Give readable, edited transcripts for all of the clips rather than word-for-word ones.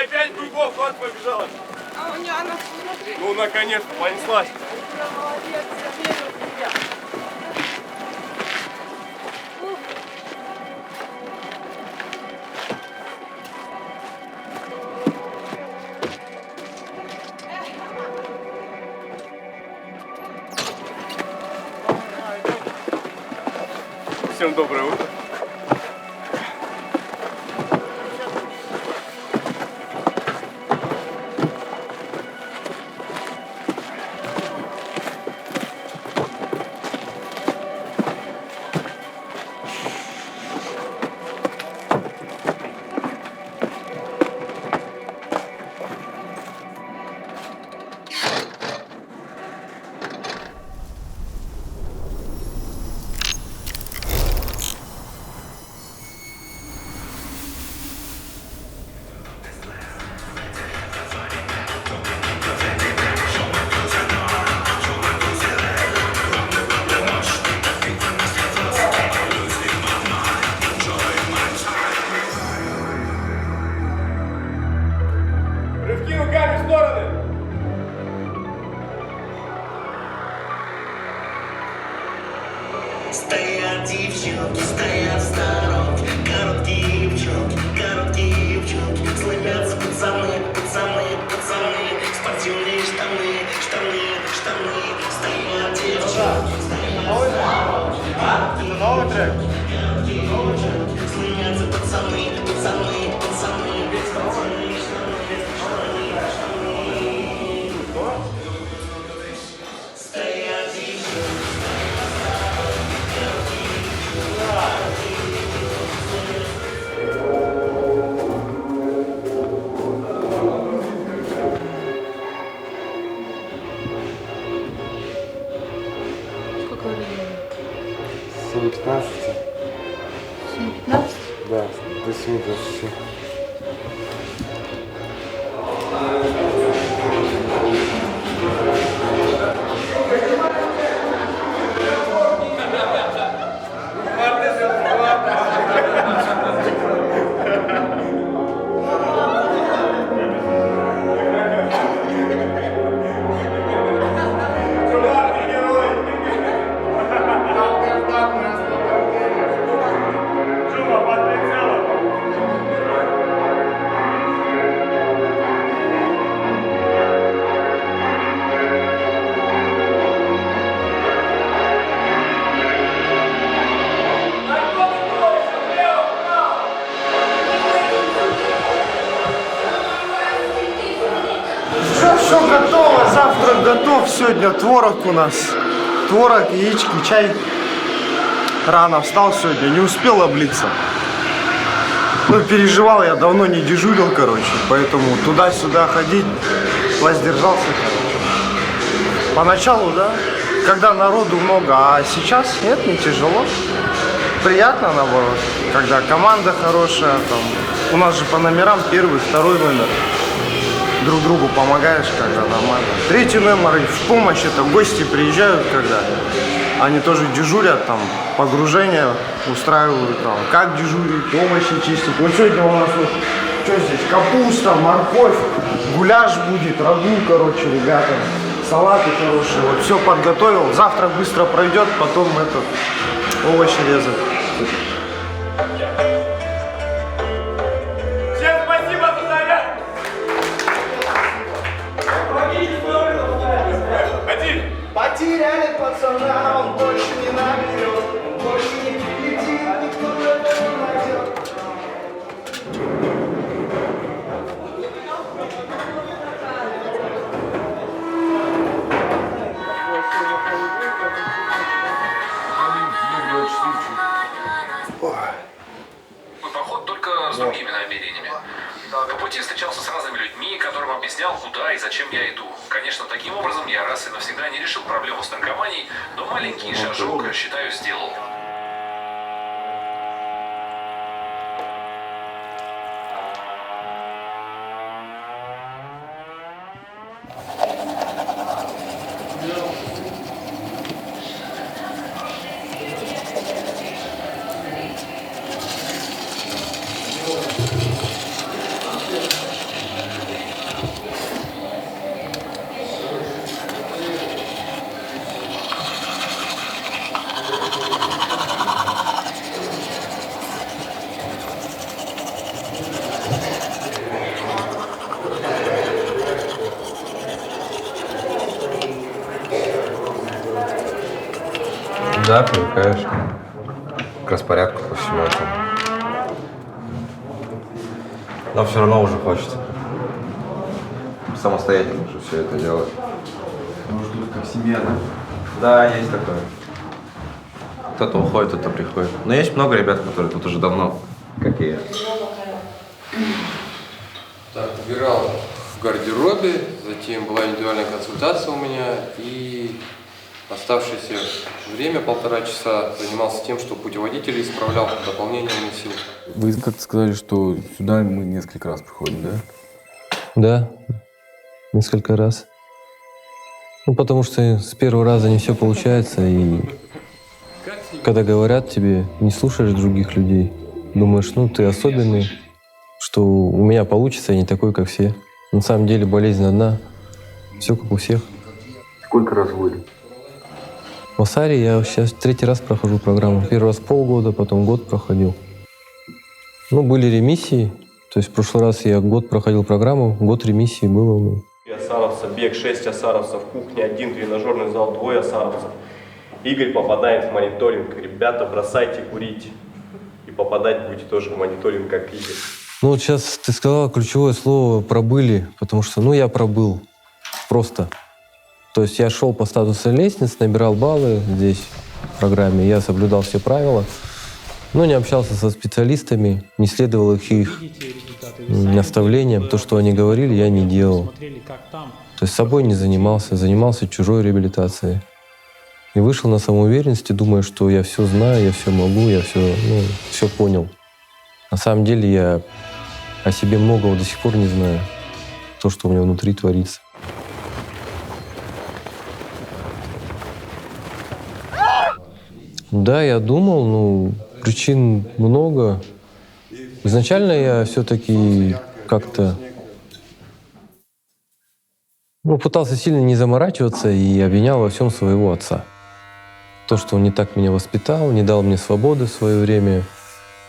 опять в другой вход побежала. А у меня она, смотри. Ну, наконец-то, понеслась. Молодец, я верю в тебя. Всем доброе утро. Рывки руками в стороны. Стоят девчонки, стоят в сторонке, короткие девчонки, слышатся пацаны, спортивные штаны, стоят девчонки, Новый трек. слышатся пацаны, спортивные штаны. Стоят девчонки. Сколько времени? 7:15. 7:15? Да, до 7:20. Все готово, завтрак готов. Сегодня творог у нас. Творог, яички, чай. Рано встал сегодня, не успел облиться. Ну, переживал, я давно не дежурил, короче. Поэтому туда-сюда ходить воздержался, короче. Поначалу, да, когда народу много, а сейчас нет, не тяжело. Приятно, наоборот, когда команда хорошая. Там. У нас же по номерам первый, второй номер. Друг другу помогаешь, когда нормально. Третий номер и в помощь, это гости приезжают, когда они тоже дежурят, там, погружение устраивают, там, как дежурить, овощи чистить. Вот сегодня у нас вот, что здесь, капуста, морковь, гуляш будет, рагу, короче, ребята, салаты хорошие, вот все подготовил. Завтра быстро пройдет, потом овощи резать. Всем спасибо за заряд. Один. Потеряли пацана, он больше не наберет, он больше не прилетит, никто его не найдет. Поход только с другими намерениями. По пути встречался с разными людьми, которым объяснял, куда и зачем я иду. Конечно, таким образом я раз и навсегда не решил проблему с наркоманией, но маленький шажок, считаю, сделал. Да, привыкаешь к распорядку, ко всему этому. Но все равно уже хочется самостоятельно уже все это делать. Может быть, как семья, да? Да, есть такое. Кто-то уходит, кто-то приходит. Но есть много ребят, которые тут уже давно, как и я. Так, убирал в гардеробе, затем была индивидуальная консультация у меня, и оставшееся время, 1,5 часа, занимался тем, что путеводители исправлял, дополнение вносил. Вы как-то сказали, что сюда мы несколько раз приходим, да? Да, несколько раз. Ну, потому что с первого раза не все получается, и когда говорят тебе, не слушаешь других людей, думаешь, ну, ты особенный, что у меня получится, я не такой, как все. На самом деле болезнь одна, все как у всех. Сколько раз были? В Асаре я сейчас 3-й раз прохожу программу. Первый раз полгода, потом год проходил. Ну, были ремиссии. То есть в прошлый раз я год проходил программу, год ремиссии было у меня. 3 асаровца, бег 6 асаровцев, кухня 1, тренажерный зал 2 асаровцев. Игорь попадает в мониторинг. Ребята, бросайте курить. И попадать будете тоже в мониторинг, как Игорь. Ну вот сейчас ты сказала ключевое слово «пробыли», потому что, ну, я пробыл. Просто. То есть я шел по статусной лестнице, набирал баллы здесь, в программе, я соблюдал все правила, но не общался со специалистами, не следовал их наставлениям. То, что они говорили, я не делал. То есть собой не занимался, занимался чужой реабилитацией. И вышел на самоуверенности, думая, что я все знаю, я все могу, я все понял. На самом деле я о себе многого до сих пор не знаю. То, что у меня внутри творится. Да, я думал, ну, причин много. Изначально я все-таки как-то пытался сильно не заморачиваться и обвинял во всем своего отца. То, что он не так меня воспитал, не дал мне свободы в свое время.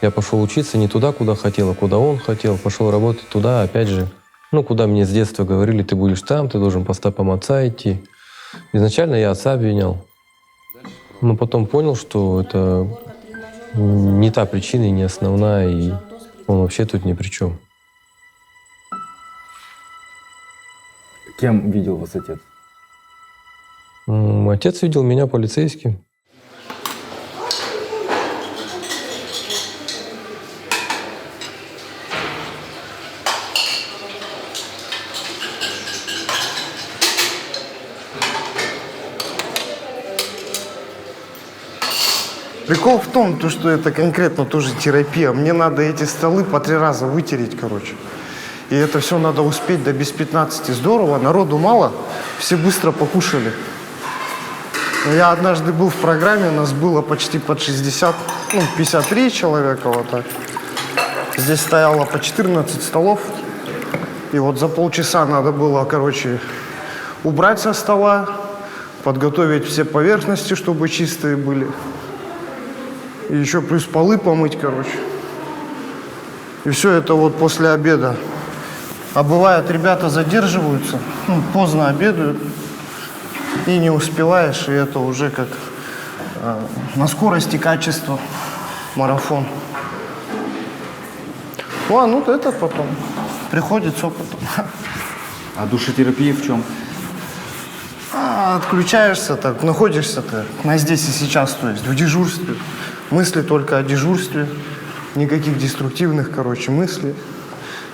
Я пошел учиться не туда, куда хотел, а куда он хотел. Пошел работать туда, опять же, куда мне с детства говорили, ты будешь там, ты должен по стопам отца идти. Изначально я отца обвинял. Но потом понял, что это не та причина и не основная, и он вообще тут ни при чем. Кем видел вас отец? Отец видел меня полицейским. Прикол в том, что это конкретно тоже терапия. Мне надо эти столы по 3 раза вытереть, короче. И это все надо успеть до без 15. Здорово, народу мало, все быстро покушали. Я однажды был в программе, нас было почти под 60, 53 человека вот так. Здесь стояло по 14 столов. И вот за полчаса надо было, короче, убрать со стола, подготовить все поверхности, чтобы чистые были. И еще плюс полы помыть, короче. И все это вот после обеда. А бывает, ребята задерживаются, поздно обедают, и не успеваешь, и это уже как на скорость и качество марафон. Это потом приходит с опытом. А душетерапия в чем? Отключаешься, так, находишься ты на здесь и сейчас, то есть в дежурстве. Мысли только о дежурстве, никаких деструктивных, мыслей.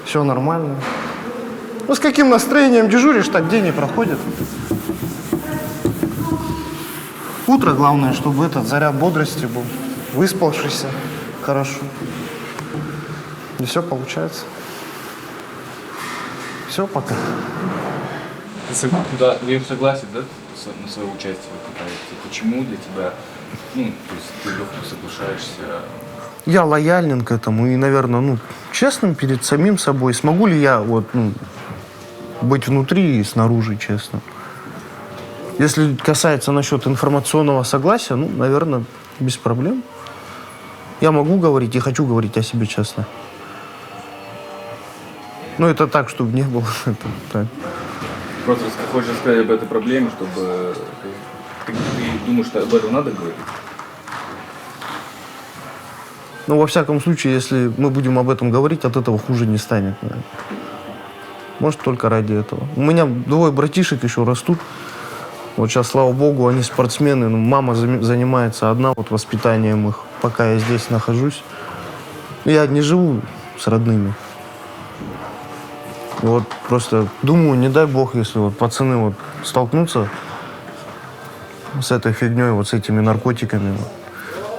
Все нормально. С каким настроением дежуришь, так день и проходит. Утро, главное, чтобы этот заряд бодрости был, выспавшийся хорошо. И все получается. Все, пока. Да, ты согласен, да, на свое участие в этом проекте? Почему для тебя, то есть ты легко соглашаешься? Я лояльен к этому и, наверное, честным перед самим собой. Смогу ли я быть внутри и снаружи, честно? Если касается насчет информационного согласия, наверное, без проблем. Я могу говорить и хочу говорить о себе честно. Это так, чтобы не было. Так. Просто хочешь рассказать об этой проблеме, чтобы ты думаешь, что об этом надо говорить? Но во всяком случае, если мы будем об этом говорить, от этого хуже не станет. Наверное. Может, только ради этого. У меня 2 братишек еще растут. Вот сейчас, слава богу, они спортсмены. Но мама занимается одна вот воспитанием их, пока я здесь нахожусь. Я не живу с родными. И вот просто думаю, не дай бог, если вот пацаны вот столкнутся с этой фигней, вот с этими наркотиками.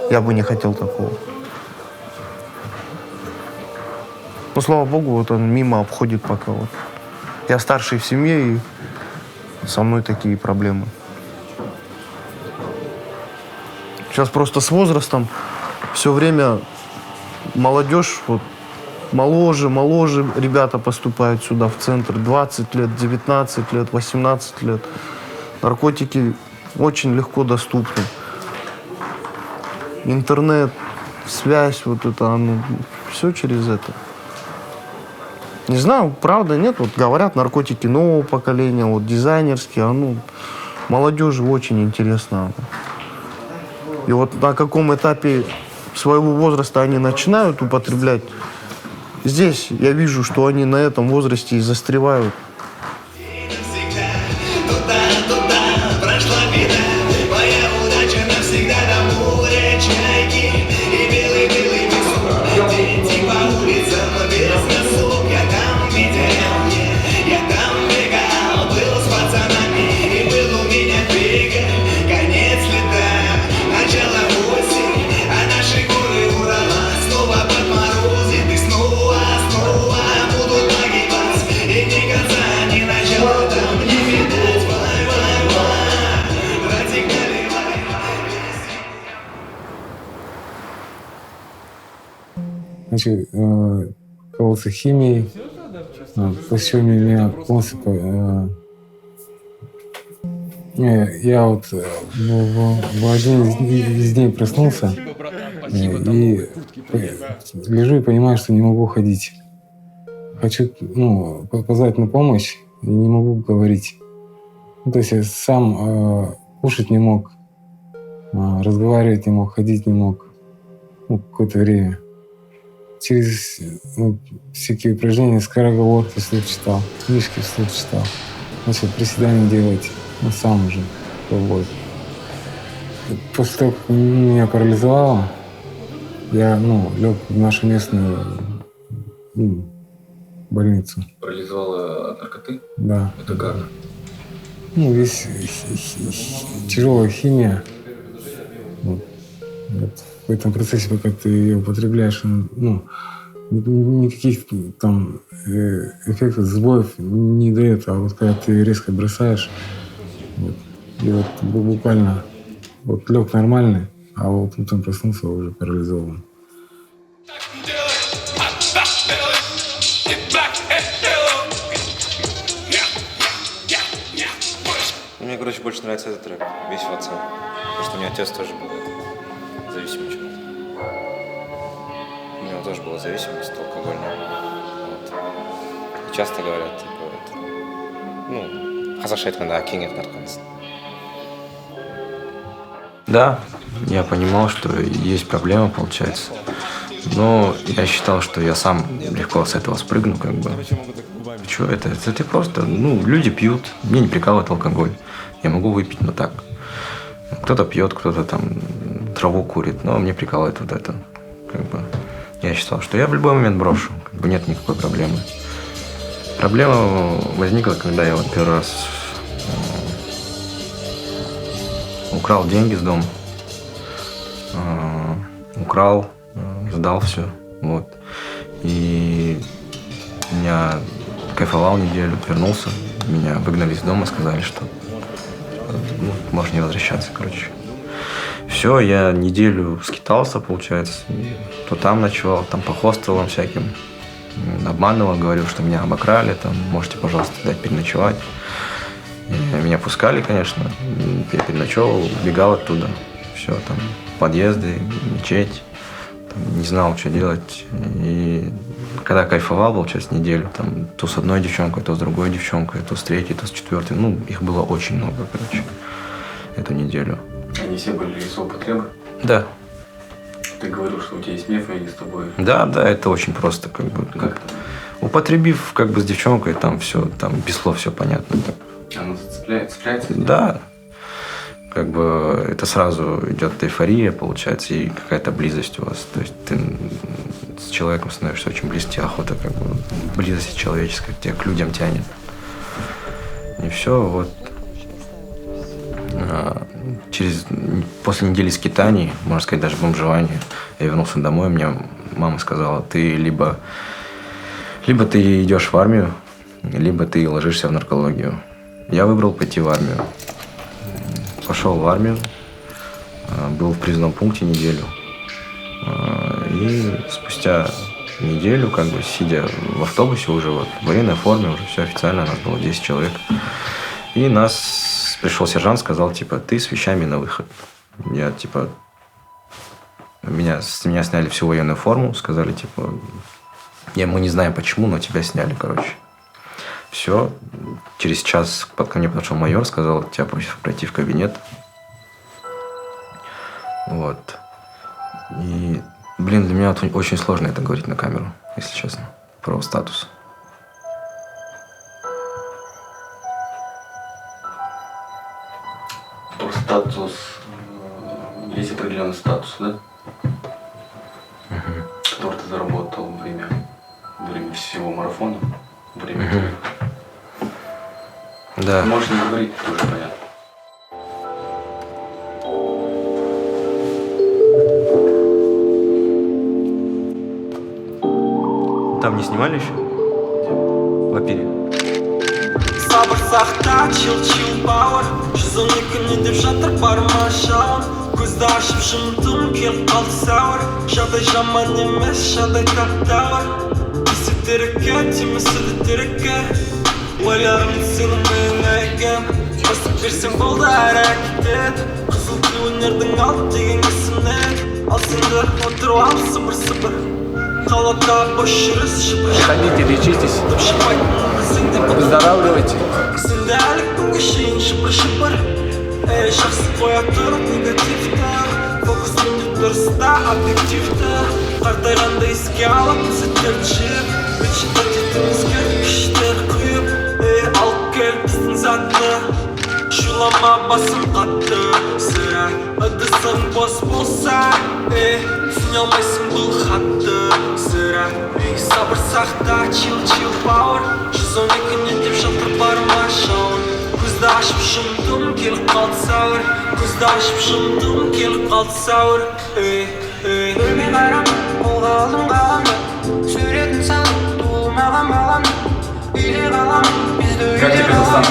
Я бы не хотел такого. Но, слава богу, вот он мимо обходит пока. Вот. Я старший в семье, и со мной такие проблемы. Сейчас просто с возрастом все время молодежь, вот, моложе ребята поступают сюда, в центр. 20 лет, 19 лет, 18 лет. Наркотики очень легко доступны. Интернет, связь, вот это, оно, все через это. Не знаю, правда, нет. Вот говорят, наркотики нового поколения, вот дизайнерские, оно молодежи очень интересно. И вот на каком этапе своего возраста они начинают употреблять, здесь я вижу, что они на этом возрасте и застревают. Начал колоться химией, после чего меня полностью... Я вот в один из дней проснулся и лежу и понимаю, что не могу ходить. Хочу позвать на помощь, и не могу говорить. То есть я сам кушать не мог, разговаривать не мог, ходить не мог какое-то время. Через всякие упражнения, скороговорки вслух читал, книжки вслух читал. Начал приседания делать, сам уже пробовал. После того, как меня парализовало, я лег в нашу местную больницу. Парализовало от наркоты? Да. Это как? Весь тяжелая химия. Вот в этом процессе, пока ты ее употребляешь, никаких там эффектов, сбоев не дает. А вот когда ты резко бросаешь, и вот буквально лег нормальный, а вот утром проснулся уже парализован. Мне, больше нравится этот трек, весь в отца. Потому что у меня отец тоже был зависимый человек. У него тоже была зависимость алкогольная. Вот. И часто говорят, Да, я понимал, что есть проблема, получается. Но я считал, что я сам легко с этого спрыгну, Что это просто, люди пьют, мне не прикалывает алкоголь. Я могу выпить, но так. Кто-то пьет, кто-то там траву курит, но мне прикалывает вот это. Я считал, что я в любой момент брошу, нет никакой проблемы. Проблема возникла, когда я первый раз украл деньги с дома. Сдал все. И я кайфовал неделю, вернулся, меня выгнали из дома, сказали, что можешь не возвращаться, Все, я неделю скитался, получается. То там ночевал, там по хостелам всяким. Обманывал, говорил, что меня обокрали, можете, пожалуйста, дать переночевать. И меня пускали, конечно. Я переночевал, убегал оттуда. Все, подъезды, мечеть. Не знал, что делать. И когда кайфовал, получается, неделю, то с одной девчонкой, то с другой девчонкой, то с третьей, то с четвертой. Их было очень много, эту неделю. Они все были из употребы? Да. Ты говорил, что у тебя есть меф, и они с тобой... Да, это очень просто, как бы. Как-то. Употребив, как бы, с девчонкой, там все, там без слов все понятно. Оно цепляется? Да. Как бы это сразу идет эйфория, получается, и какая-то близость у вас. То есть ты с человеком становишься очень близко, тебе охота, как бы, близость человеческая, тебя к людям тянет. И все, вот. После недели скитаний, можно сказать, даже бомжевания, я вернулся домой, мне мама сказала, ты либо ты идешь в армию, либо ты ложишься в наркологию. Я выбрал пойти в армию. Пошел в армию, был в призывном пункте неделю. И спустя неделю, как бы, сидя в автобусе уже вот, в военной форме, уже все официально, нас было 10 человек. И пришел сержант, сказал, типа, ты с вещами на выход. Я, типа, с меня сняли всю военную форму, сказали, типа, мы не знаем почему, но тебя сняли, короче. Все, через час ко мне подошел майор, сказал, тебя просят пройти в кабинет. Вот. И, блин, для меня очень сложно это говорить на камеру, если честно, про статус. Про статус... Есть определенный статус, да? Который ты заработал во время всего марафона, во время игры. Да. Можешь не говорить, тоже понятно. Там не снимали еще? В Апире. Sabır sahta, chill power Жүзімні күнінде жатыр барыма шауын Көзді ашып жұмдым, келіп қалды сауыр Жағдай жаман емес, жағдай тап-тауыр Есеттеріке, тимесіді терекке Ойларымды сенің меңайгем Бастық берсең болды әр әрекет Қызыл ту өнердің алып деген есімнен Ал сендер отыру ал сыбыр-сыбыр Қалада бош жүріс шыпыр-шыпыр Ходите, лечитесь. Выздоравливайте. Сенде әлі күнге шейін шыпыр-шыпыр Эй, жақсы қоя тұр негативті Фокус міндет дұрыста объективті Қартайғанда еске алып сәттерді жиып Мечтать етіміз күштер құйып Эй, алып кел біздің затты Шулама басым қатты Сірә ыдысың бос болса Эй, түсіне алмайсың бұл хатты Сірә Эй, сабыр сақта, chill power 112 деп жатыр барыма шауын Көзді ашып жұмдым, келіп қалды сәуір Көзді ашып жұмдым, келіп қалды сәуір Бөлме қарам, қолға алдым қаламды Суретін салып, туылмаған баламды Үйде қалам, бізді үйде қалам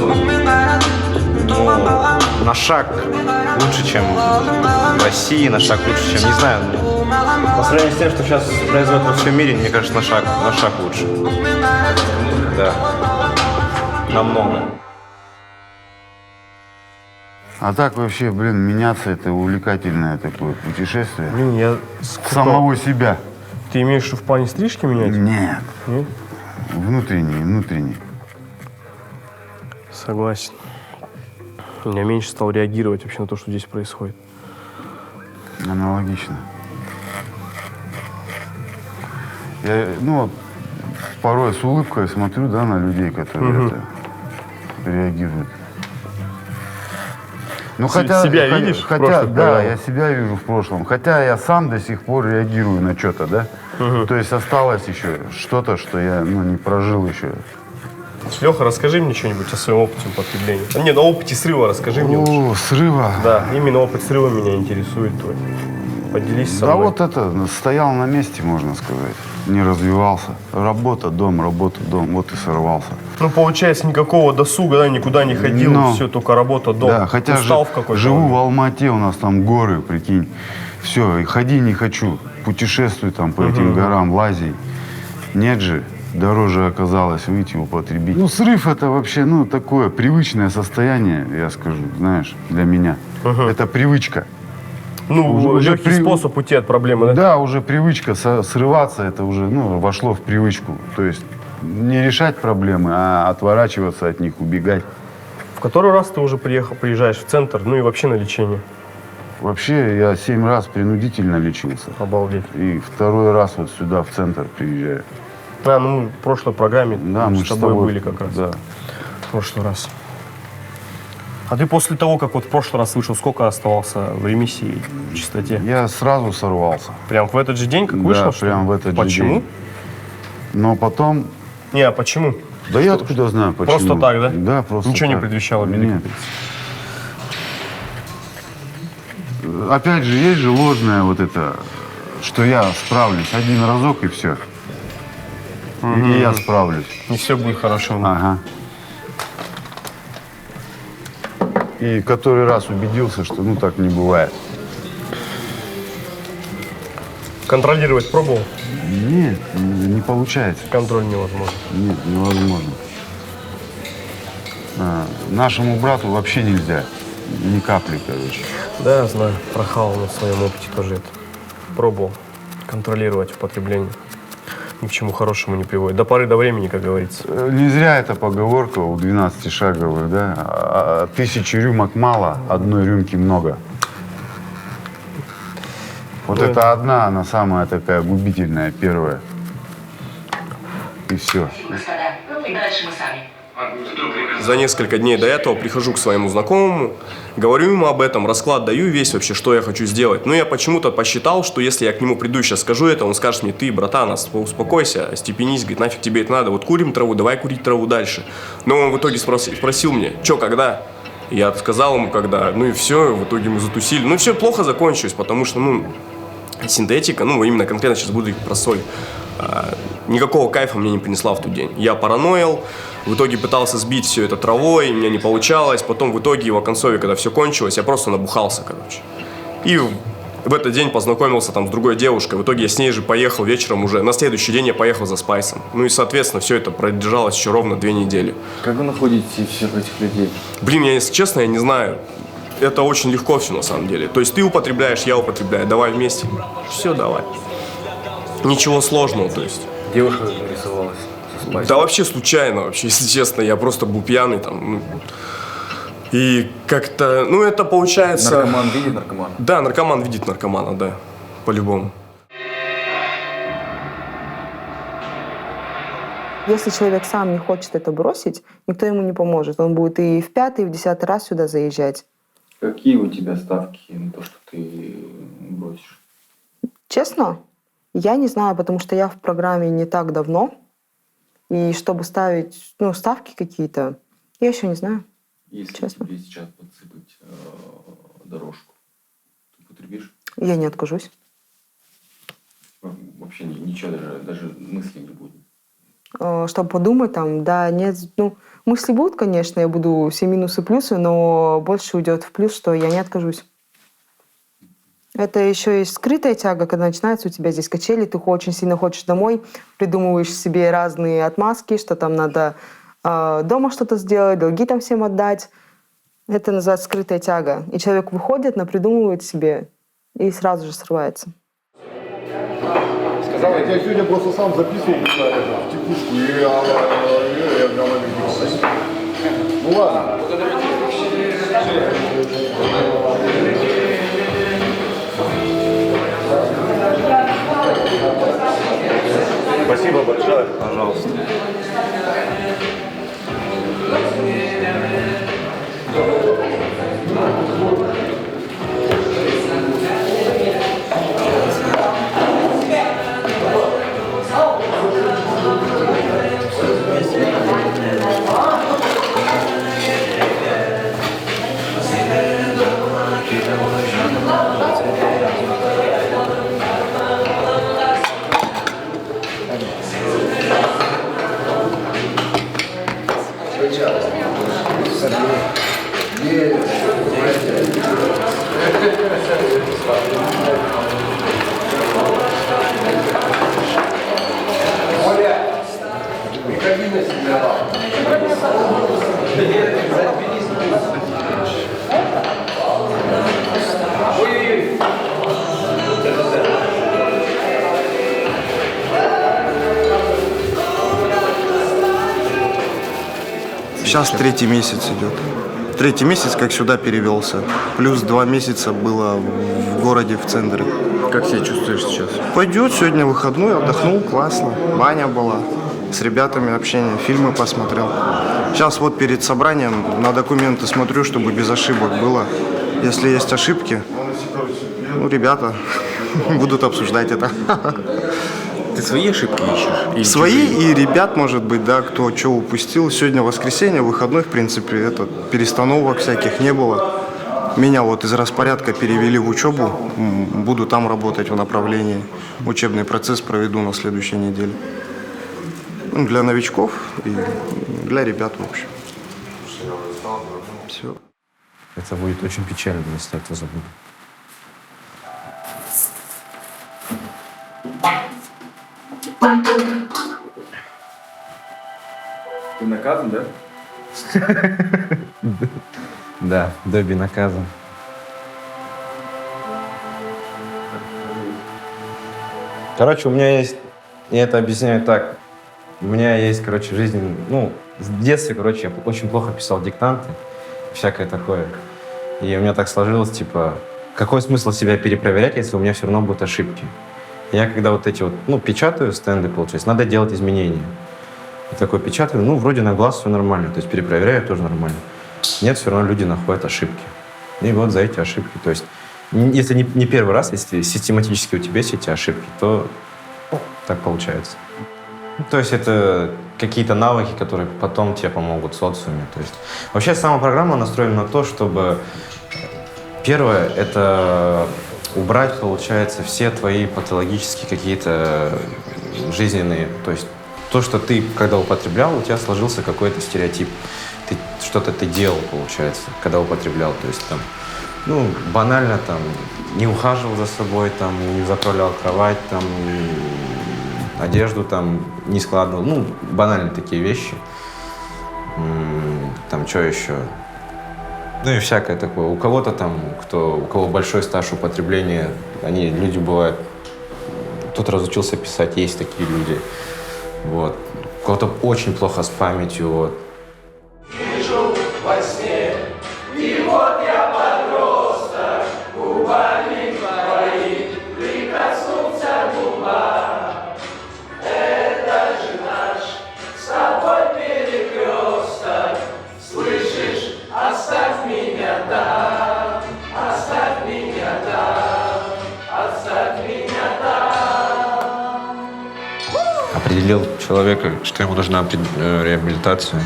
Мұңмен қарадым, толған балам На шаг лучше, чем в России, на шаг лучше, чем, не знаю, по сравнению с тем, что сейчас произойдет во всем мире, мне кажется, на шаг лучше. Да. Намного. А так вообще, блин, меняться — это увлекательное такое путешествие. Блин, я... Самого себя. Ты имеешь в виду в плане стрижки менять? Нет. Нет? Внутренний. Согласен. Я меньше стал реагировать вообще на то, что здесь происходит. Аналогично. Я, порой с улыбкой смотрю, да, на людей, которые это реагируют. Ну, себя видишь в прошлом? Да, я себя вижу в прошлом. Хотя я сам до сих пор реагирую на что-то, да? То есть осталось еще что-то, что я не прожил еще. Леха, расскажи мне что-нибудь о своем опыте употребления. Не, на опыте срыва расскажи мне. О, срыва? Да, именно опыт срыва меня интересует твой. Поделись со мной. Да вот это, стоял на месте, можно сказать. Не развивался. Работа, дом, вот и сорвался. Ну, получается, никакого досуга, да, никуда не ходил, все, только работа, дом. Да, хотя живу в Алмате, у нас там горы, прикинь. Все, ходи не хочу, путешествуй там по этим горам, лази. Нет же, дороже оказалось выйти употребить. Ну, срыв — это вообще, такое привычное состояние, я скажу, знаешь, для меня. Это привычка. Уже легкий способ уйти от проблемы, да? Да, уже привычка срываться, это уже, вошло в привычку. То есть не решать проблемы, а отворачиваться от них, убегать. В который раз ты уже приезжаешь в центр, и вообще на лечение? Вообще, я 7 раз принудительно лечился. Обалдеть. И второй раз вот сюда, в центр, приезжаю. А, ну, в прошлой программе Да, мы с тобой были как раз. Да. В прошлый раз. А ты после того, как вот в прошлый раз вышел, сколько оставался в ремиссии, в чистоте? Я сразу сорвался. Прям в этот же день, как вышел? Да, что ли? прям в этот же Почему? день. Но потом... Не, а почему? Да я откуда знаю, почему. Просто так, да? Да, просто Ничего так. не предвещало беды? Нет. Опять же, есть же ложное вот это, что я справлюсь один разок и все. И я справлюсь. И все будет хорошо. Ага. И который раз убедился, что ну так не бывает. Контролировать пробовал? Нет, не получается. Контроль невозможно. Нет, невозможно. Нашему брату вообще нельзя. Ни капли, короче. Да, я знаю. Прохавал на своем опыте тоже это. Пробовал контролировать употребление. Ни к чему хорошему не приводит. До поры до времени, как говорится. Не зря эта поговорка у 12-шаговых, да? 1000 рюмок мало, одной рюмки много. Вот это одна, она самая такая губительная, первая. И все. Господа, дальше мы сами. За несколько дней до этого прихожу к своему знакомому, говорю ему об этом, расклад даю весь вообще, что я хочу сделать. Но я почему-то посчитал, что если я к нему приду и сейчас скажу это, он скажет мне: ты, братан, успокойся, остепенись, говорит, нафиг тебе это надо, вот курим траву, давай курить траву дальше. Но он в итоге спросил меня: что, когда? Я сказал ему, когда, ну и все, в итоге мы затусили. Ну все плохо закончилось, потому что, ну, синтетика, ну именно конкретно сейчас буду про соль, никакого кайфа мне не принесла в тот день. Я параноил, в итоге пытался сбить все это травой, у меня не получалось. Потом в итоге в концове, когда все кончилось, я просто набухался, короче. И в этот день познакомился там с другой девушкой. В итоге я с ней же поехал вечером уже. На следующий день я поехал за спайсом. Ну и, соответственно, все это продержалось еще ровно 2 недели. Как вы находите всех этих людей? Блин, я, если честно, я не знаю. Это очень легко все на самом деле. То есть ты употребляешь, я употребляю. Давай вместе. Все, давай. Ничего сложного, то есть. Девушка нарисовалась со спайсом? Да вообще случайно, вообще, если честно. Я просто был пьяный там. Ну, и как-то, ну это получается... Наркоман видит наркомана? Да, наркоман видит наркомана, да. По-любому. Если человек сам не хочет это бросить, никто ему не поможет. Он будет и в 5-й, и в 10-й раз сюда заезжать. Какие у тебя ставки на то, что ты бросишь? Честно, я не знаю, потому что я в программе не так давно. И чтобы ставить, ну, ставки какие-то, я еще не знаю. Если честно. тебе сейчас подсыпать дорожку, ты потребишь? Я не откажусь. Вообще ничего, даже мысли не будет. Чтобы подумать там, да, нет, ну, мысли будут, конечно, я буду все минусы, плюсы, но больше уйдет в плюс, что я не откажусь. Это еще есть скрытая тяга, когда начинается у тебя здесь качели, ты очень сильно хочешь домой, придумываешь себе разные отмазки, что там надо дома что-то сделать, долги там всем отдать. Это называется скрытая тяга. И человек выходит, напридумывает себе и сразу же срывается. Сказал, я тебя сегодня просто сам записывал в текушку, и я говорю, ну ладно. Спасибо большое. Пожалуйста. Сейчас 3-й месяц идет. 3-й месяц, как сюда перевелся. Плюс 2 месяца было в городе, в центре. Как себя чувствуешь сейчас? Пойдет, сегодня выходной, отдохнул, классно. Баня была, с ребятами общение, фильмы посмотрел. Сейчас вот перед собранием на документы смотрю, чтобы без ошибок было. Если есть ошибки, ну, ребята будут обсуждать это. Ты свои ошибки ищешь? Или Свои чужие? и ребят, может быть, да, кто что упустил. Сегодня воскресенье, выходной, в принципе, перестановок всяких не было. Меня вот из распорядка перевели в учебу. Буду там работать в направлении. Учебный процесс проведу на следующей неделе. Ну, для новичков и для ребят, в общем. Все. Это будет очень печально, если я это забуду. Ты наказан, да? Да, Добби наказан. Короче, у меня есть, я это объясняю так, у меня есть, короче, жизнь, ну, в детстве, короче, я очень плохо писал диктанты, всякое такое. И у меня так сложилось, типа, какой смысл себя перепроверять, если у меня все равно будут ошибки? Я когда вот эти вот, ну, печатаю стенды, получается, надо делать изменения. И такой печатаю, ну, вроде на глаз все нормально, то есть перепроверяю тоже нормально. Нет, все равно люди находят ошибки. И вот за эти ошибки, то есть, если не первый раз, если систематически у тебя есть эти ошибки, то так получается. То есть это какие-то навыки, которые потом тебе помогут в социуме. То есть вообще сама программа настроена на то, чтобы первое — это убрать, получается, все твои патологические какие-то жизненные, то есть то, что ты, когда употреблял, у тебя сложился какой-то стереотип. Что-то ты делал, получается, когда употреблял. То есть там, ну, банально там не ухаживал за собой, там, не заправлял кровать, там, одежду там не складывал. Ну, банальные такие вещи. Там, что еще? Ну и всякое такое. У кого-то там, у кого большой стаж употребления, люди бывают, кто-то разучился писать, есть такие люди. Вот. У кого-то очень плохо с памятью, вот. Вижу во сне, и вот я подросток, губами твоим прикоснулся к губам. Это же наш с тобой перекресток, слышишь, оставь меня там, оставь меня там, оставь меня там. Определил человека, что ему нужна реабилитация.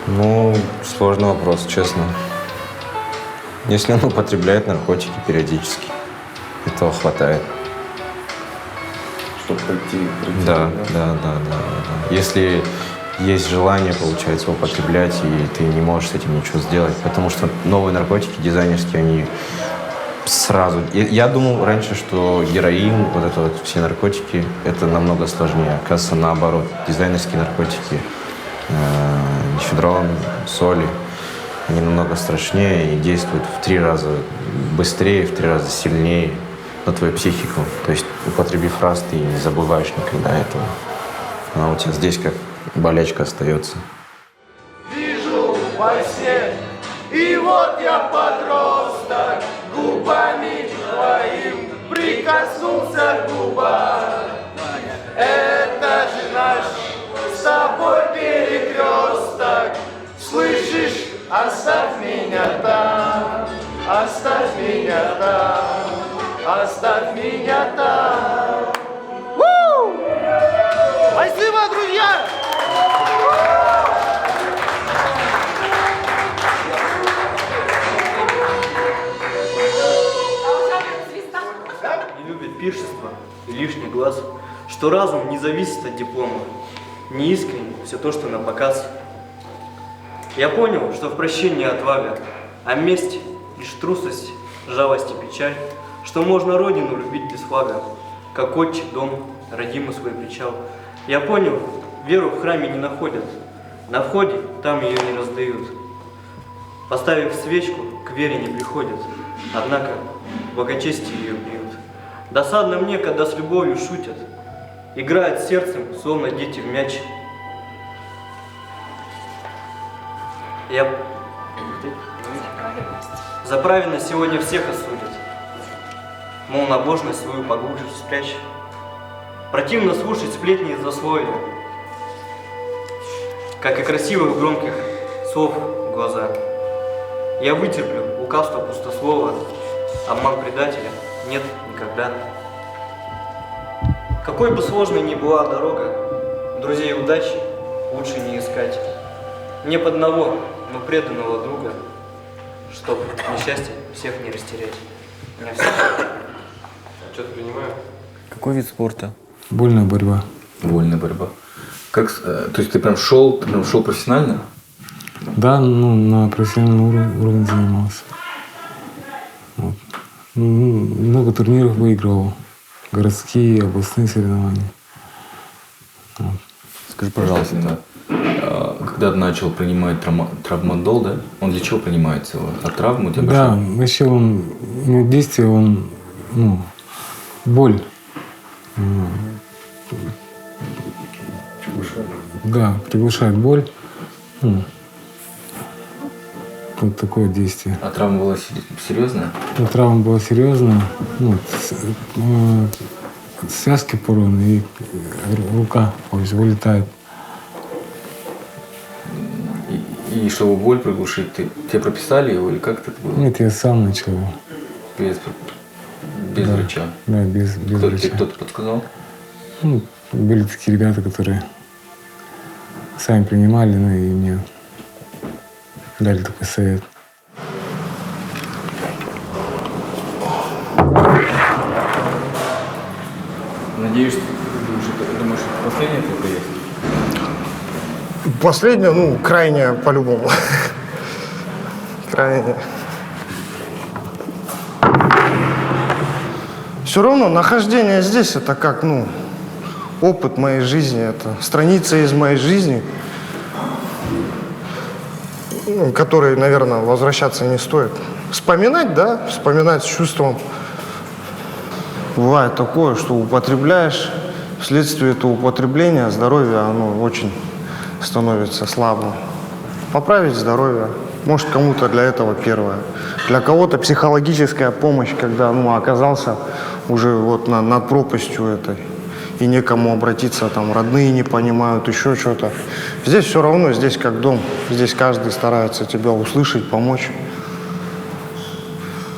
Ну, сложный вопрос, честно. Если он употребляет наркотики периодически, этого хватает. Чтобы пойти. Да. Если есть желание, получается, употреблять, и ты не можешь с этим ничего сделать, потому что новые наркотики дизайнерские, они сразу... Я думал раньше, что героин, вот это вот все наркотики, это намного сложнее. Оказывается, наоборот, дизайнерские наркотики, эфедрон, соли, они намного страшнее и действуют в 3 раза быстрее, в 3 раза сильнее на твою психику. То есть, употребив раз, ты не забываешь никогда этого. Она у тебя здесь как болячка остается. Вижу во сне, и вот я подросток, губами твоим прикоснулся к губам. Это же наш с тобой перекресток, слышишь, оставь меня там, оставь меня там, оставь меня там. Спасибо, друзья! Не любит пиршество и лишний глаз, что разум не зависит от диплома, не искренне все то, что на показ. Я понял, что в прощении отвага, а месть лишь трусость, жалость и печаль, что можно родину любить без флага, как отчий дом, родимый свой причал. Я понял, веру в храме не находят, на входе там ее не раздают. Поставив свечку, к вере не приходят, однако благочестие ее бьют. Досадно мне, когда с любовью шутят, играют сердцем, словно дети в мяч. За праведность сегодня всех осудят. Мол, набожность свою поглубже спрячь. Противно слушать сплетни и злословия, как и красивых громких слов в глаза. Я вытерплю лукавство пустослова, обман предателя нет никогда. Какой бы сложной ни была дорога, друзей удачи лучше не искать. Нет одного, но преданного друга, чтоб несчастье всех не растерять. Что-то принимаю. Какой вид спорта? Вольная борьба. Вольная борьба. Как, то есть ты прям шел профессионально? Да, ну, на профессиональном уровне занимался. Вот. Много турниров выигрывал. Городские, областные соревнования. Вот. Скажи, пожалуйста, когда ты начал принимать травмадол, да? Он для чего принимается? От травмы у тебя? Да, вообще он, действие, он, боль. Да, приглушает боль. Вот такое действие. А травма была серьезная? Ну, травма была серьезная. Связки порваны, и рука вылетает. И чтобы боль приглушить, тебе прописали его или как это было? Нет, я сам начал его. Без врача? Да, без врача. Кто-то подсказал? Были такие ребята, которые сами принимали, и мне дали такой совет. Надеюсь, ты думаешь, это последняя твоя поездка? Последняя, крайняя по-любому. Крайняя. Все равно нахождение здесь это как, опыт моей жизни, это страница из моей жизни, которой, наверное, возвращаться не стоит. Вспоминать, да, вспоминать с чувством. Бывает такое, что употребляешь, вследствие этого употребления здоровье, оно очень становится слабым. Поправить здоровье, может, кому-то для этого первое. Для кого-то психологическая помощь, когда оказался уже вот над пропастью этой, и некому обратиться, там родные не понимают, еще что-то. Здесь все равно, здесь как дом, здесь каждый старается тебя услышать, помочь.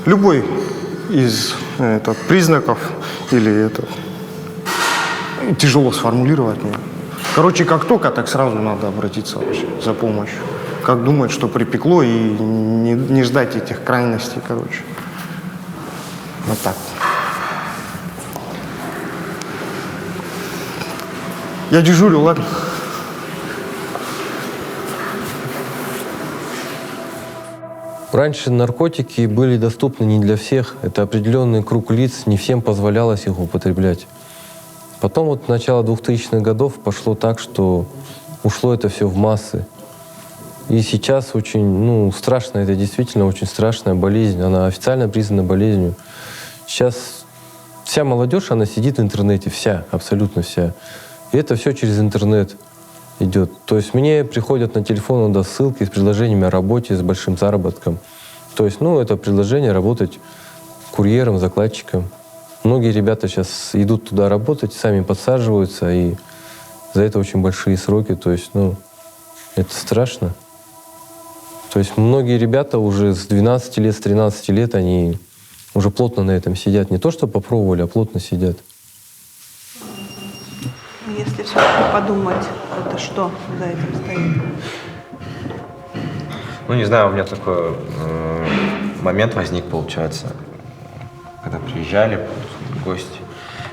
Любой из признаков или тяжело сформулировать мне. Короче, как только, так сразу надо обратиться вообще за помощью. Как думать, что припекло, и не ждать этих крайностей, короче. Вот так. Я дежурю, ладно? Раньше наркотики были доступны не для всех. Это определенный круг лиц, не всем позволялось их употреблять. Потом вот начало 2000-х годов пошло так, что ушло это все в массы. И сейчас очень, страшно, это действительно очень страшная болезнь. Она официально признана болезнью. Сейчас вся молодежь, она сидит в интернете, вся, абсолютно вся. И это все через интернет идет. То есть мне приходят на телефон ссылки с предложениями о работе, с большим заработком. То есть, это предложение работать курьером, закладчиком. Многие ребята сейчас идут туда работать, сами подсаживаются, и за это очень большие сроки. То есть, это страшно. То есть многие ребята уже с 12 лет, с 13 лет, они уже плотно на этом сидят. Не то, что попробовали, а плотно сидят. Если все-таки подумать, это что за этим стоит? Не знаю, у меня такой момент возник, получается, когда приезжали гости,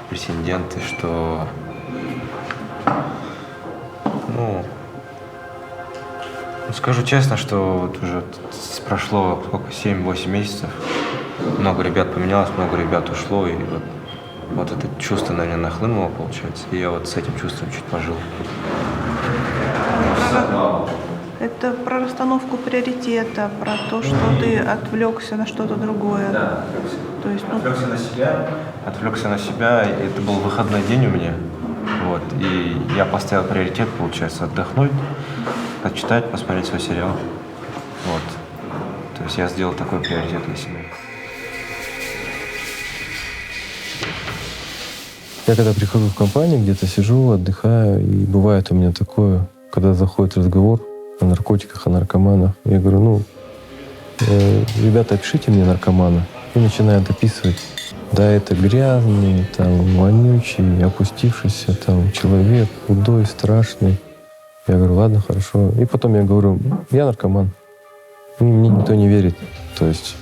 претенденты, что, скажу честно, что вот уже прошло сколько, 7-8 месяцев, много ребят поменялось, много ребят ушло, и вот это чувство на меня нахлынуло, получается, и я вот с этим чувством чуть пожил. Это про расстановку приоритета, про то, что ты отвлекся на что-то другое. Да, то есть, отвлекся на себя, и это был выходной день у меня, и я поставил приоритет, получается, отдохнуть, почитать, посмотреть свой сериал. То есть я сделал такой приоритет для себя. Я когда прихожу в компанию, где-то сижу, отдыхаю, и бывает у меня такое, когда заходит разговор о наркотиках, о наркоманах, я говорю, ребята, опишите мне наркомана. И начинают описывать. Да, это грязный, там, вонючий, опустившийся там человек, худой, страшный. Я говорю, ладно, хорошо. И потом я говорю, я наркоман. И мне никто не верит. То есть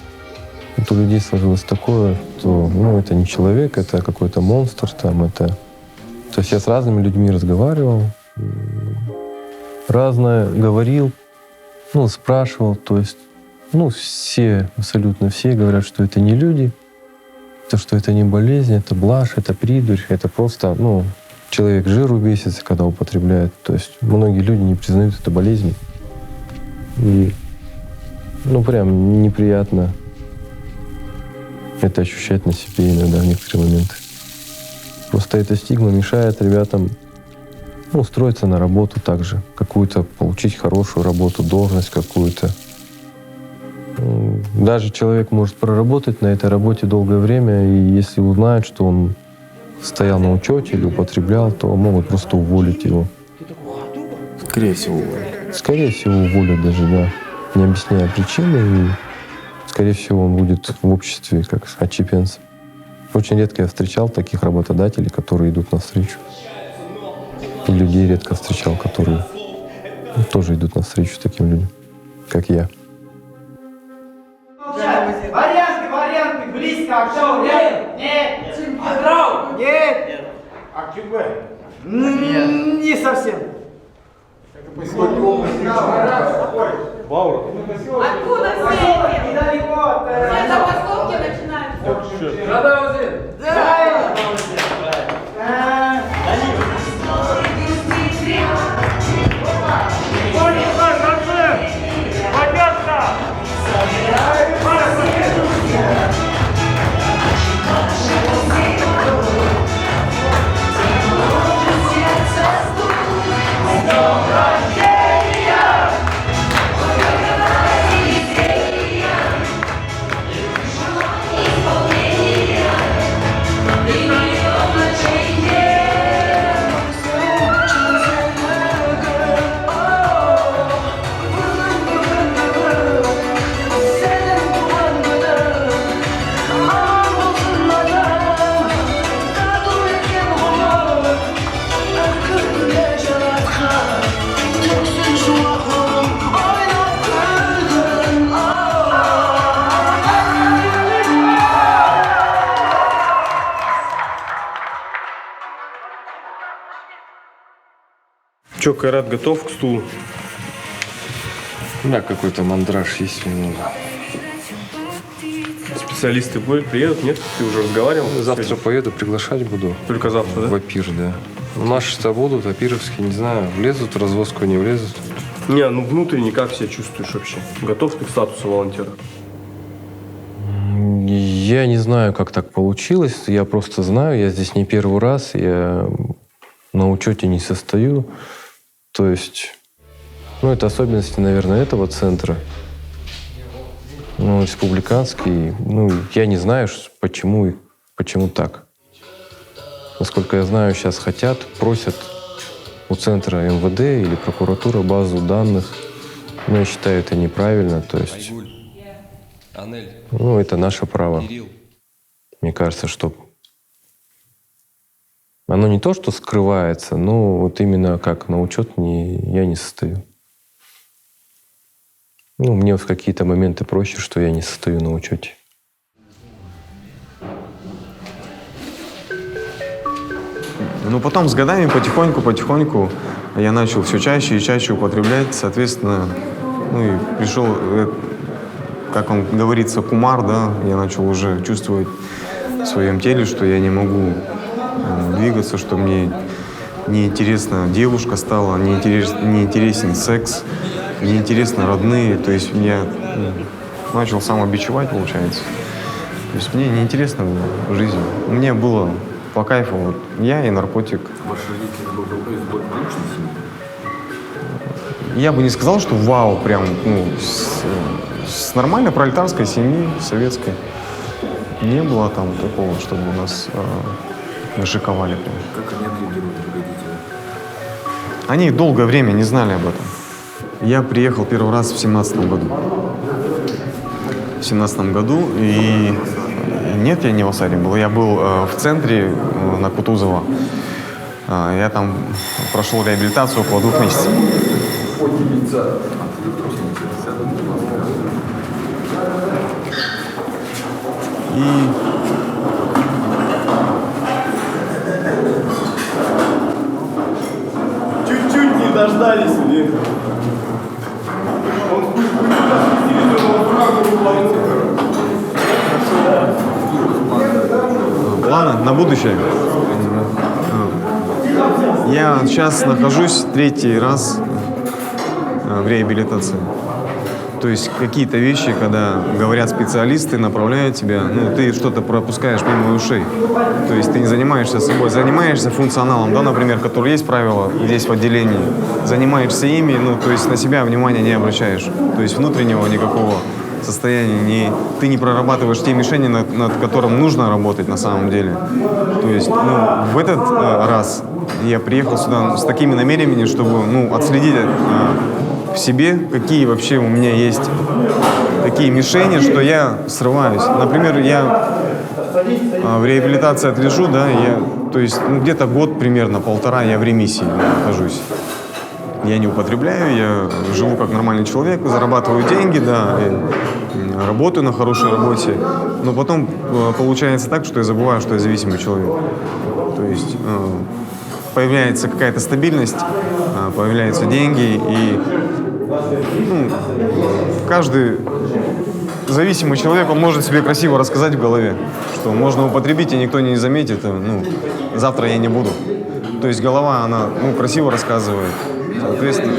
вот у людей сложилось такое, что это не человек, это какой-то монстр. Там, это... То есть я с разными людьми разговаривал, разное говорил, спрашивал. То есть все, абсолютно все говорят, что это не люди, что это не болезнь, это блажь, это придурь, это просто, человек жиру бесится, когда употребляет. То есть многие люди не признают это болезнью. И, прям неприятно это ощущать на себе иногда в некоторые моменты. Просто эта стигма мешает ребятам, устроиться на работу также, какую-то, получить хорошую работу, должность какую-то. Даже человек может проработать на этой работе долгое время, и если узнают, что он стоял на учете или употреблял, то могут просто уволить его. Скорее всего, уволят. Скорее всего, уволят даже, да. Не объясняя причины, и, скорее всего, он будет в обществе как отщепенцем. Очень редко я встречал таких работодателей, которые идут навстречу. И людей редко встречал, которые тоже идут навстречу таким людям, как я. Варианты, близко, актер, рядом. Нет. Адрау. Нет. АКБ. Не совсем. Баура. Откуда все эти? Недалеко. Все забастовки начинаются. Продолжим. Да. Че, Кайрат готов к стулу? У меня какой-то мандраж есть немного. Специалисты приедут, нет? Ты уже разговаривал? Завтра поеду, приглашать буду. Только завтра, да? В Апир, да. Наши-то будут, апировские, не знаю, влезут в развозку, не влезут. Не, внутренне как себя чувствуешь вообще? Готов ты к статусу волонтера? Я не знаю, как так получилось. Я просто знаю, я здесь не первый раз, я на учете не состою. То есть, это особенности, наверное, этого центра. Республиканский. Я не знаю, почему так. Насколько я знаю, сейчас просят у центра МВД или прокуратура базу данных. Но я считаю, это неправильно. То есть, это наше право. Мне кажется, что оно не то, что скрывается, но вот именно как на учет я не состою. Мне в какие-то моменты проще, что я не состою на учете. Потом с годами потихоньку я начал все чаще и чаще употреблять, соответственно, и пришел, как он говорится, кумар, да, я начал уже чувствовать в своем теле, что я не могу двигаться, что мне неинтересна девушка стала, неинтересен секс, неинтересны родные, то есть я начал самобичевать, получается. То есть мне неинтересно было жизнь. Мне было по кайфу я и наркотик. Ваши родители были из благополучной семьи? Я бы не сказал, что вау, прям, с нормальной пролетарской семьи, советской. Не было там такого, чтобы у нас шиковали. Как они отреагируют, родители? Они долгое время не знали об этом. Я приехал первый раз в 17 году. В 17 году, и нет, я не в Осаде был, я был в центре на Кутузова. Я там прошел реабилитацию около 2 месяцев. И чуть-чуть не дождались, блин. ладно, на будущее. Я сейчас нахожусь 3-й раз в реабилитации. То есть какие-то вещи, когда говорят специалисты, направляют тебя, ну, ты что-то пропускаешь мимо ушей. То есть ты не занимаешься собой, занимаешься функционалом, да, например, который есть правила здесь в отделении, занимаешься ими, ну, то есть на себя внимания не обращаешь. То есть внутреннего никакого состояния, ты не прорабатываешь те мишени, над которым нужно работать на самом деле. То есть, ну, в этот раз я приехал сюда с такими намерениями, чтобы, ну, отследить в себе, какие вообще у меня есть такие мишени, что я срываюсь. Например, я в реабилитации отлежу, да, то есть ну, где-то год, примерно 1,5 я в ремиссии нахожусь. Я не употребляю, я живу как нормальный человек, зарабатываю деньги, да, работаю на хорошей работе, но потом получается так, что я забываю, что я зависимый человек. То есть появляется какая-то стабильность, появляются деньги, и ну, каждый зависимый человек, он может себе красиво рассказать в голове, что можно употребить, и никто не заметит, ну, завтра я не буду. То есть голова, она, ну, красиво рассказывает. Соответственно,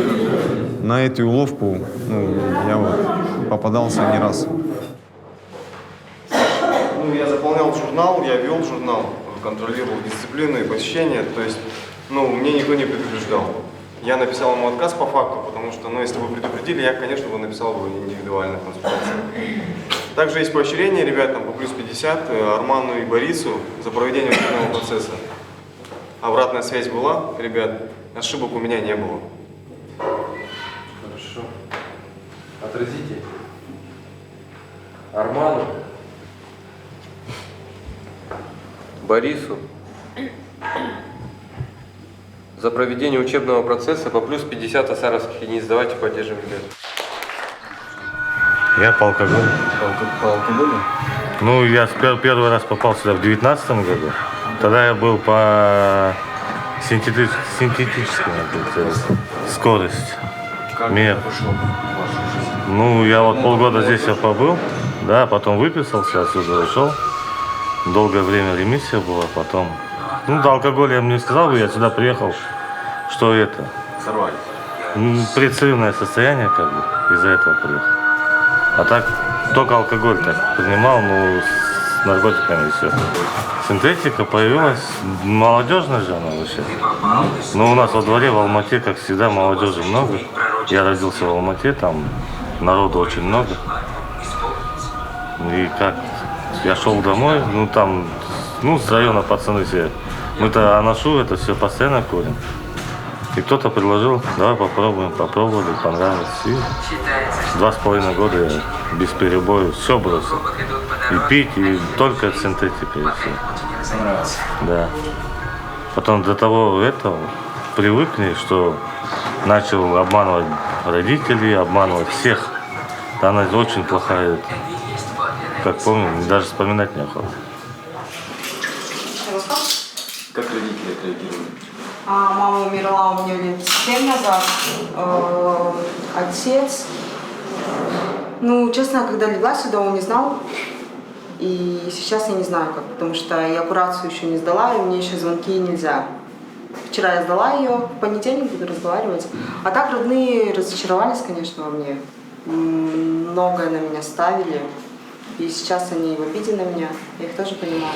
на эту уловку, ну, я вот попадался не раз. Ну, я заполнял журнал, я вел журнал, контролировал дисциплину и посещение, то есть, ну, мне никто не предупреждал. Я написал ему отказ по факту, потому что, ну, если бы предупредили, я, конечно, бы написал бы индивидуальную консультацию. Также есть поощрение ребятам по плюс 50, Арману и Борису за проведение учебного процесса. Обратная связь была, ребят, ошибок у меня не было. Хорошо. Отразите. Арману. Борису. За проведение учебного процесса по плюс 50 осаровских единиц. Давайте поддержим ребят. Я по алкоголю. По алкоголю? Ну, я первый раз попал сюда в 2019 году. Тогда я был по синтетической скорость. Мер. Ну, я вот полгода здесь я побыл, да, потом выписался, отсюда ушел. Долгое время ремиссия была, потом... Ну, до алкоголя я мне сказал бы, я сюда приехал, что это... Сорвались. Прицельное состояние, как бы, из-за этого приехал. А так, только алкоголь так принимал, ну, с наркотиками и все. Синтетика появилась, молодежная же она вообще. Но у нас во дворе в Алмате, как всегда, молодежи много. Я родился в Алмате, там народу очень много. И как, я шел домой, ну там, ну с района пацаны все. Мы-то Анашу это все постоянно курим. И кто-то предложил, давай попробуем, попробовали, понравилось. И 2,5 года я без перебоя все бросил. И пить, и только синтетика, и все. Понравилось. Да. Потом до того этого привыкли, что начал обманывать родителей, обманывать всех. Она очень плохая. Как помню, даже вспоминать неохота. Как родители отреагировали? Мама умерла у меня лет 7 назад. Отец, ну, честно, когда легла сюда, он не знал. И сейчас я не знаю как, потому что я курацию еще не сдала, и мне еще звонки нельзя. Вчера я сдала ее, в понедельник буду разговаривать. А так родные разочаровались, конечно, во мне. Многое на меня ставили. И сейчас они в обиде на меня. Я их тоже понимаю.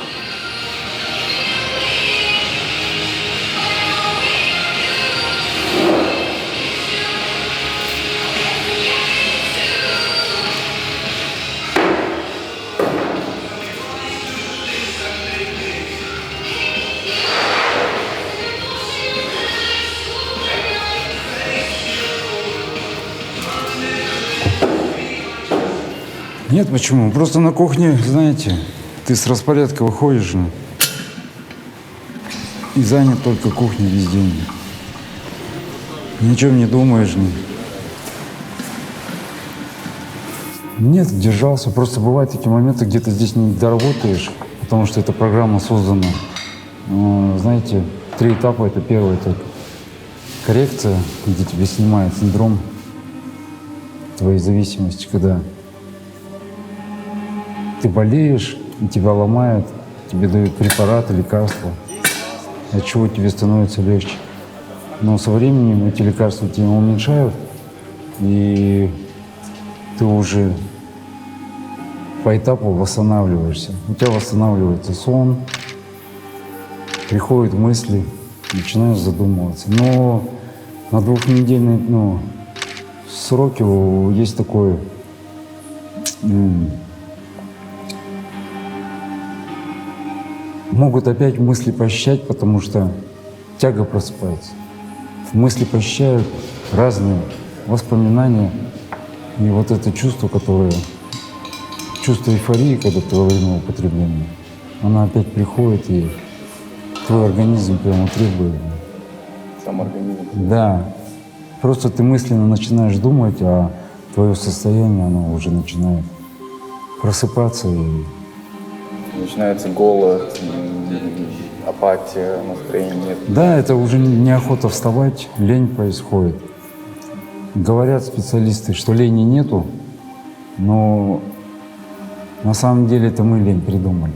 Нет, почему? Просто на кухне, знаете, ты с распорядка выходишь, ну, и занят только кухней весь день. Ни о чем не думаешь. Нет, держался. Просто бывают такие моменты, где ты здесь не доработаешь, потому что эта программа создана. Знаете, 3 этапа. Это первый — это коррекция, где тебе снимает синдром твоей зависимости, когда ты болеешь, и тебя ломает, тебе дают препараты, лекарства, от чего тебе становится легче. Но со временем эти лекарства тебя уменьшают, и ты уже по этапу восстанавливаешься. У тебя восстанавливается сон, приходят мысли, начинаешь задумываться. Но на 2-недельные сроки есть такое могут опять мысли посещать, потому что тяга просыпается. Мысли посещают разные воспоминания. И вот это чувство, чувство эйфории, когда ты во время употребления, она опять приходит, и твой организм прямо требует. Сам организм. Да. Просто ты мысленно начинаешь думать, а твое состояние, оно уже начинает просыпаться. И Начинается голод, апатия, настроения нет. да, это уже неохота вставать, лень происходит. Говорят специалисты, что лени нету, но на самом деле это мы лень придумали.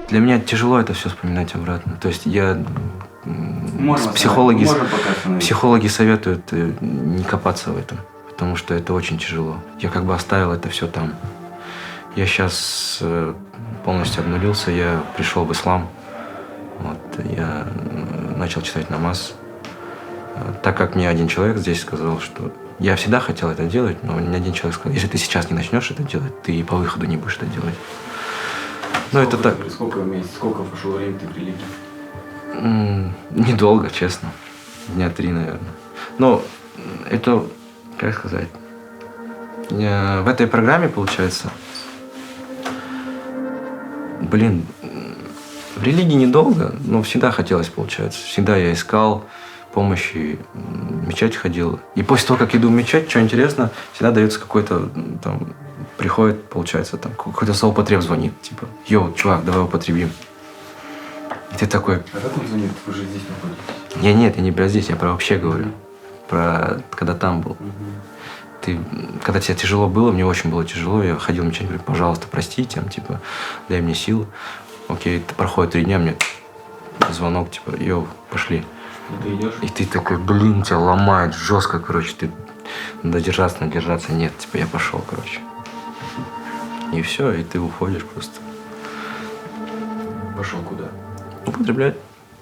Для меня тяжело это все вспоминать обратно. То есть психологи советуют не копаться в этом, потому что это очень тяжело. Я как бы оставил это все там. Я сейчас полностью обнулился, я пришел в ислам. Вот, я начал читать намаз. Так как мне один человек здесь сказал, что я всегда хотел это делать, но мне один человек сказал, если ты сейчас не начнешь это делать, ты и по выходу не будешь это делать. Ну, это так. Сколько прошло времени ты в религии? Недолго, честно. Дня 3, наверное. Но это, как сказать, в этой программе, получается, в религии недолго, но всегда хотелось, получается. Всегда я искал помощи, в мечеть ходил. И после того, как иду в мечеть, что интересно, всегда дается какой-то там, приходит, получается, там какой-то совпотреб звонит, типа, йоу, чувак, давай употребим. И ты такой... А как он звонит? Вы же здесь находитесь? Нет, я не про здесь, я про вообще говорю. Про когда там был. Когда тебе тяжело было, мне очень было тяжело, я ходил в мечеть, говорю, пожалуйста, простите, там, типа, дай мне сил. Окей, проходит 3 дня, мне звонок, типа, йоу, пошли. И ты идешь? И ты такой, тебя ломает жестко, короче, ты надо держаться, нет, типа, я пошел, короче. И все, и ты уходишь просто. Пошел куда? Употреблять.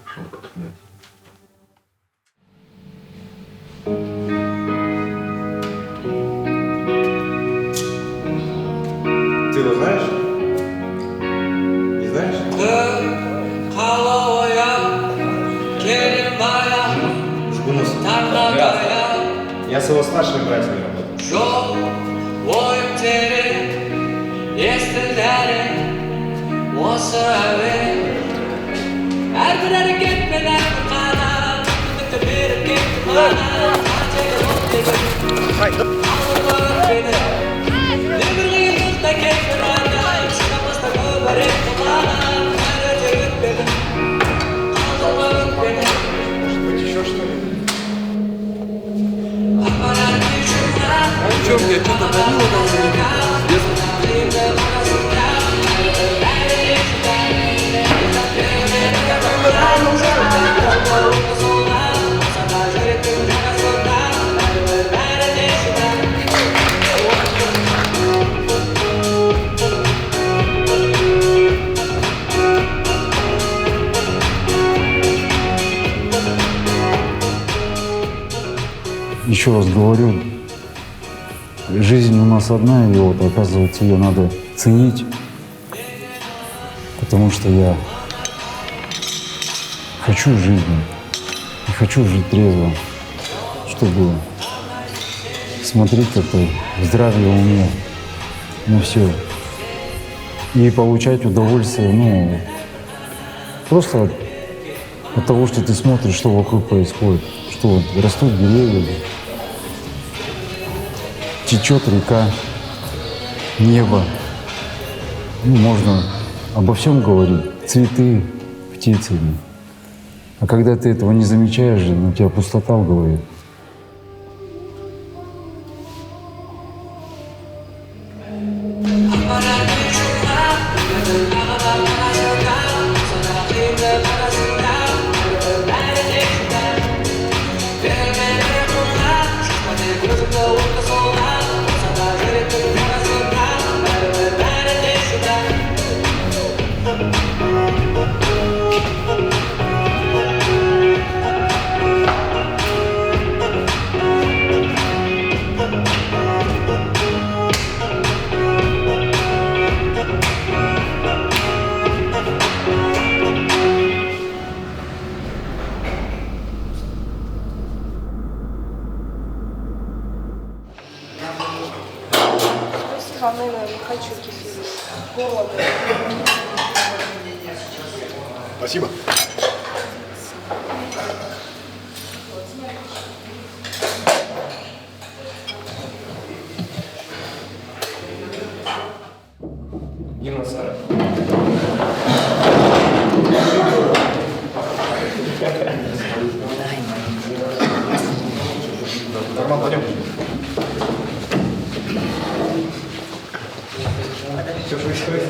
Пошел употреблять. Ты его знаешь? Не знаешь? Я с его старшими братьями работаю. Еще что ли? Что мне, что-то давило Еще раз говорю, жизнь у нас одна, и вот, оказывается, ее надо ценить, Потому что я хочу жизни и хочу жить трезво, чтобы смотреть как-то в здравом уме на все и получать удовольствие, ну, просто от того, что ты смотришь, что вокруг происходит, что вот растут деревья, течет река, небо. Ну, можно обо всем говорить, цветы, птицы. А когда ты этого не замечаешь, у тебя пустота в голове. Спасибо. Дина Сара. Нормально, пойдем. Что происходит?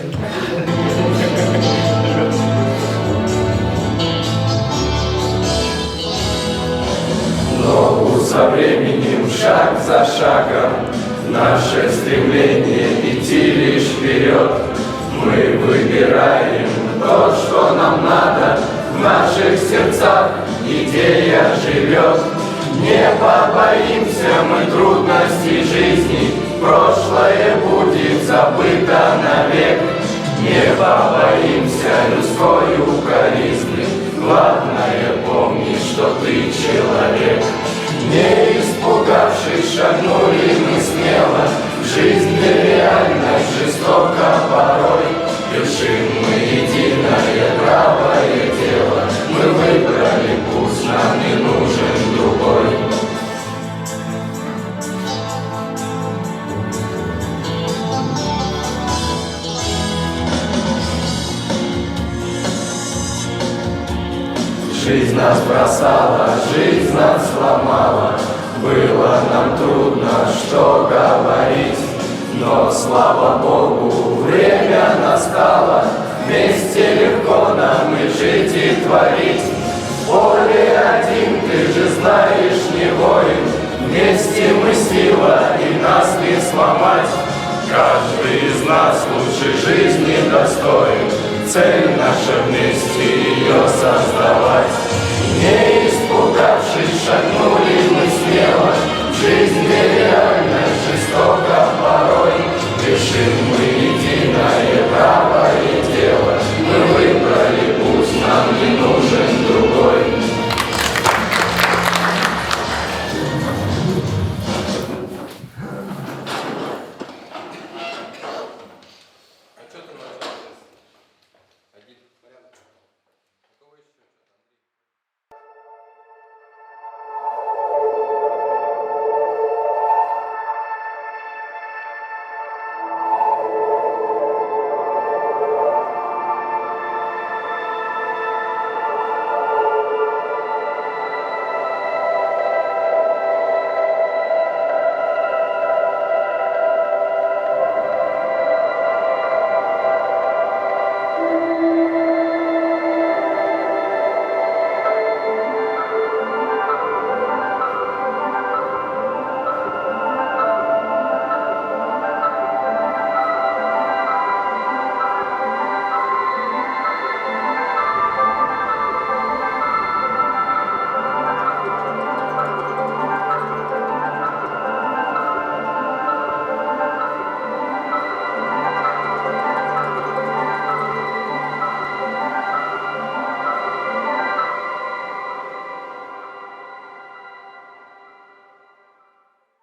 Ногу со временем, шаг за шагом, наше стремление идти лишь вперед. Мы выбираем то, что нам надо, в наших сердцах идея живет. Не побоимся мы трудностей жизни, прошлое будет забыто навек. Не побоимся людской укоризны, главное помни, что ты человек. Не испугавшись, шагнули мы смело, в жизни реальность жестоко порой. Вершим мы единое правое дело, мы выбрали путь, нам не нужен другой. Жизнь нас бросала, жизнь нас сломала, было нам трудно, что говорить, но, слава Богу, время настало, вместе легко нам и жить, и творить. В поле один, ты же знаешь, не воин, вместе мы сила, и нас не сломать. Каждый из нас лучшей жизни достоин, цель наша вместе ее создавать. Не испугавшись, шагнули мы смело, в жизнь